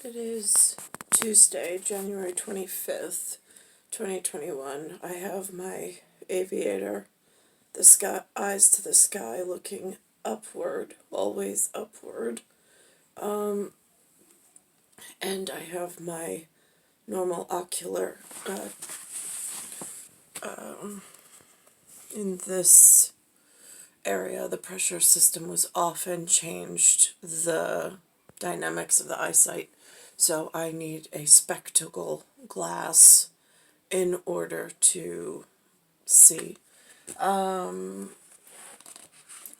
It is Tuesday, January 25th, 2021. I have my aviator, the sky, eyes to the sky, looking upward, always upward. And I have my normal ocular in this area. The pressure system was off and changed the dynamics of the eyesight. So I need a spectacle glass in order to see. I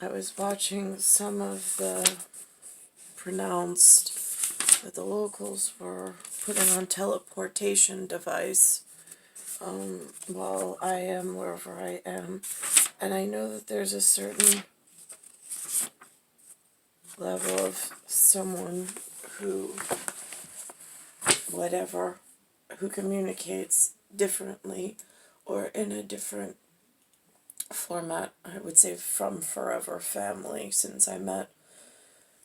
was watching some of the pronounced that the locals were putting on teleportation device while I am wherever I am. And I know that there's a certain level of someone who communicates differently or in a different format, I would say, from Forever Family, since I met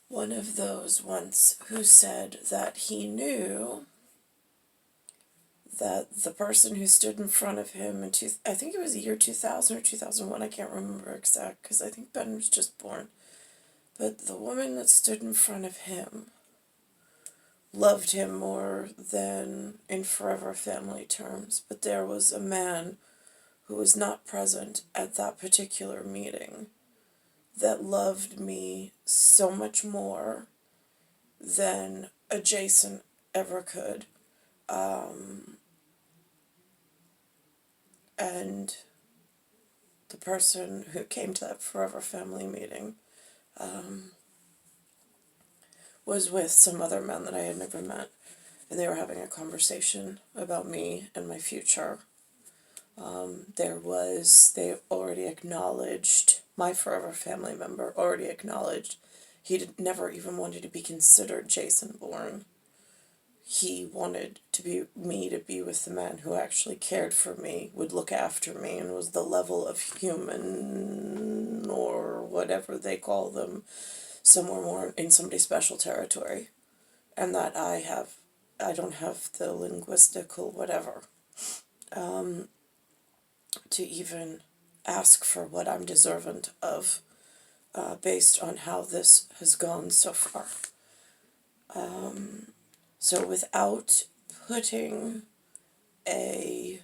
one of those once who said that he knew that the person who stood in front of him in I think it was the year 2000 or 2001, I can't remember exact because I think Ben was just born, but the woman that stood in front of him loved him more than in Forever Family terms, but there was a man who was not present at that particular meeting that loved me so much more than a Jason ever could. And the person who came to that Forever Family meeting was with some other men that I had never met, and they were having a conversation about me and my future. They already acknowledged, my Forever Family member already acknowledged he never even wanted to be considered Jason Bourne. He wanted me to be with the man who actually cared for me, would look after me, and was the level of human, or whatever they call them, somewhere more in somebody's special territory. And that I don't have the linguistical whatever to even ask for what I'm deserving of, based on how this has gone so far. So without putting a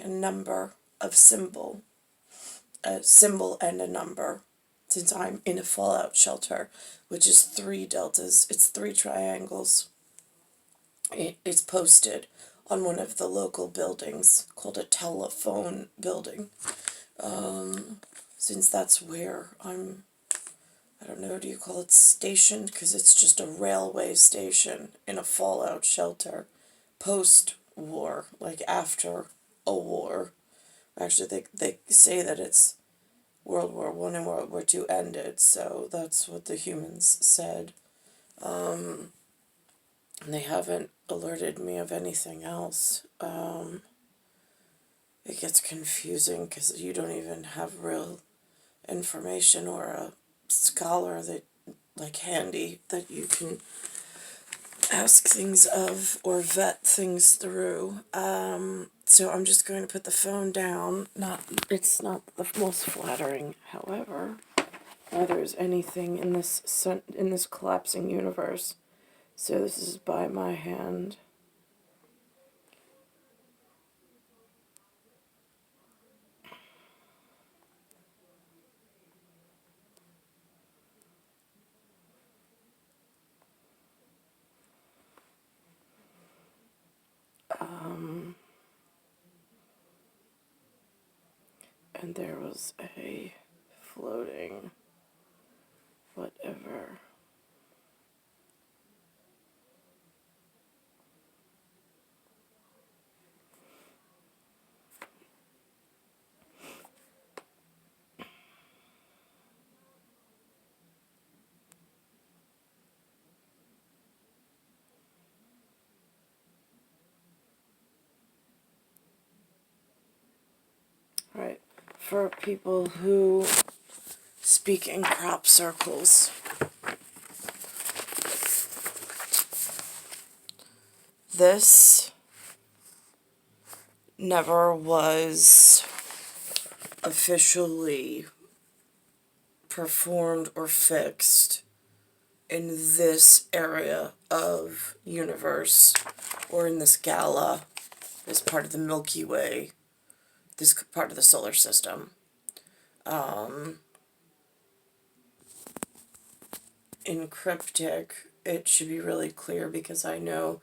number of a symbol and a number, since I'm in a fallout shelter, which is 3 deltas, it's 3 triangles. It's posted on one of the local buildings called a telephone building, since that's where I don't know, do you call it stationed? Because it's just a railway station in a fallout shelter, post-war, like after a war. Actually, they say that it's World War I and World War II ended, so that's what the humans said. And they haven't alerted me of anything else. It gets confusing because you don't even have real information or a scholar that, like, handy that you can ask things of or vet things through. So I'm just going to put the phone down. It's not the most flattering, however, neither is anything in this collapsing universe. So this is by my hand. And there was a floating whatever. Right. For people who speak in crop circles. This never was officially performed or fixed in this area of universe, or in this gala, this part of the Milky Way, this part of the solar system. In cryptic, it should be really clear, because I know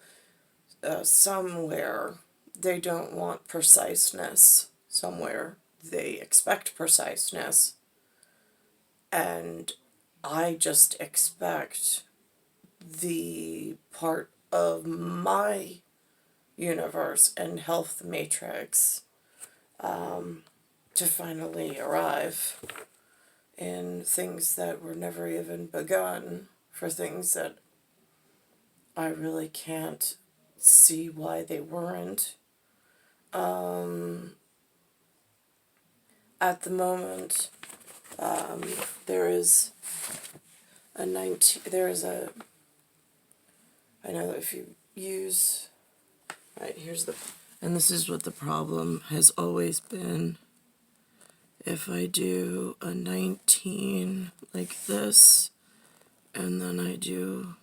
somewhere they don't want preciseness, somewhere they expect preciseness, and I just expect the part of my universe and health matrix to finally arrive in things that were never even begun, for things that I really can't see why they weren't. At the moment, there is a I know that if you use, right, and this is what the problem has always been. If I do a 19 like this, and then I do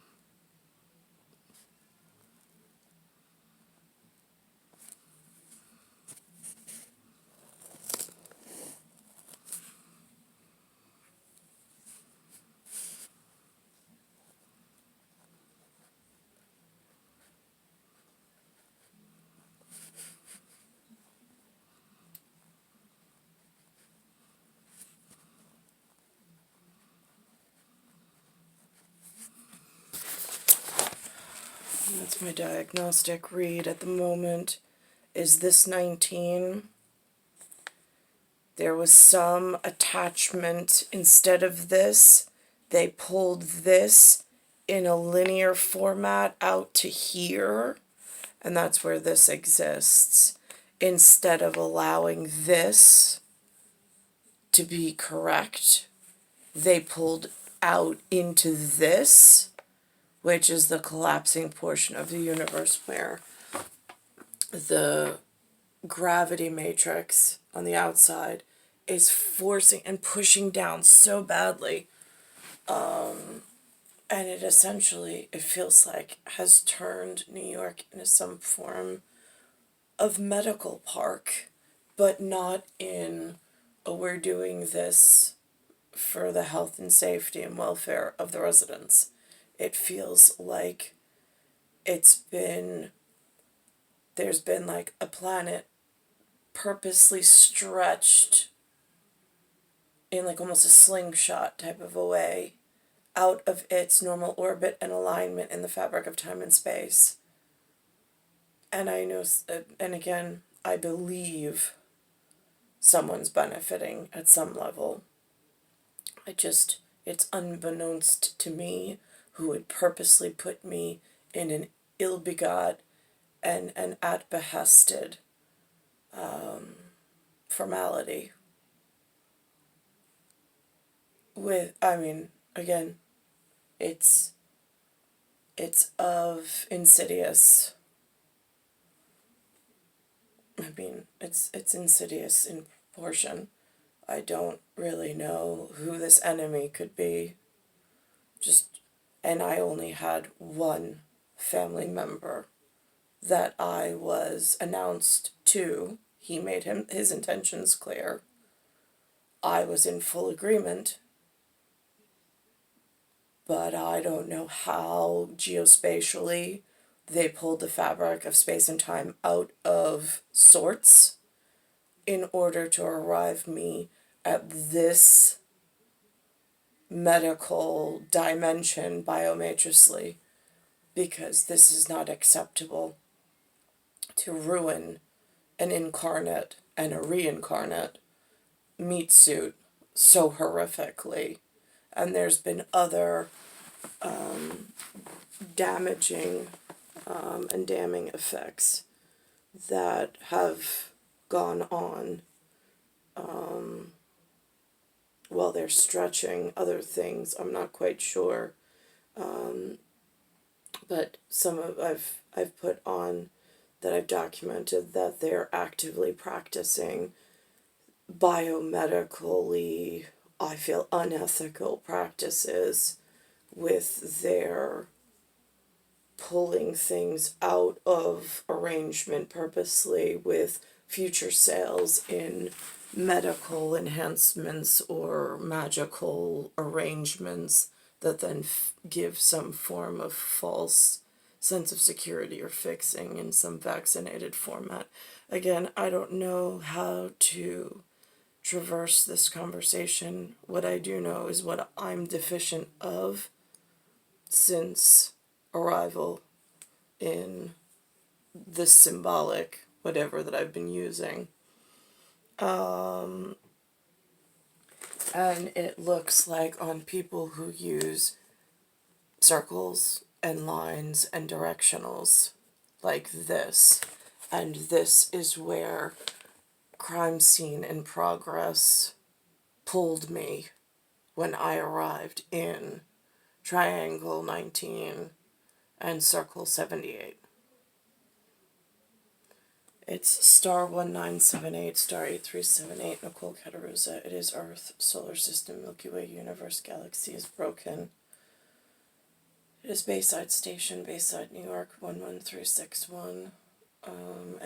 that's my diagnostic read at the moment, is this 19. There was some attachment. Instead of this, they pulled this in a linear format out to here, and that's where this exists, instead of allowing this to be correct. They pulled out into this, which is the collapsing portion of the universe, where the gravity matrix on the outside is forcing and pushing down so badly, and it essentially, it feels like, has turned New York into some form of medical park, but not in a we're doing this for the health and safety and welfare of the residents. It feels like there's been like a planet purposely stretched in like almost a slingshot type of a way out of its normal orbit and alignment in the fabric of time and space. And I know, and again, I believe someone's benefiting at some level. It's unbeknownst to me who would purposely put me in an ill-begot and an at-behested formality. Again, it's of insidious. It's insidious in proportion. I don't really know who this enemy could be. And I only had one family member that I was announced to. He made his intentions clear. I was in full agreement, but I don't know how geospatially they pulled the fabric of space and time out of sorts in order to arrive me at this medical dimension biomatrically, because this is not acceptable to ruin an incarnate and a reincarnate meat suit so horrifically. And there's been other damaging and damning effects that have gone on while they're stretching other things. I'm not quite sure. But some of I've put on that I've documented that they're actively practicing biomedically, I feel, unethical practices with their pulling things out of arrangement purposely with future sales in medical enhancements or magical arrangements that then give some form of false sense of security or fixing in some vaccinated format. Again, I don't know how to traverse this conversation. What I do know is what I'm deficient of since arrival in this symbolic whatever that I've been using. And it looks like on people who use circles and lines and directionals like this. And this is where crime scene in progress pulled me when I arrived in triangle 19 and circle 78. It's star 1978, star 8378, Nicole, Cattaruzza. It is Earth, solar system, Milky Way, universe, galaxy is broken. It is Bayside Station, Bayside, New York, 11361.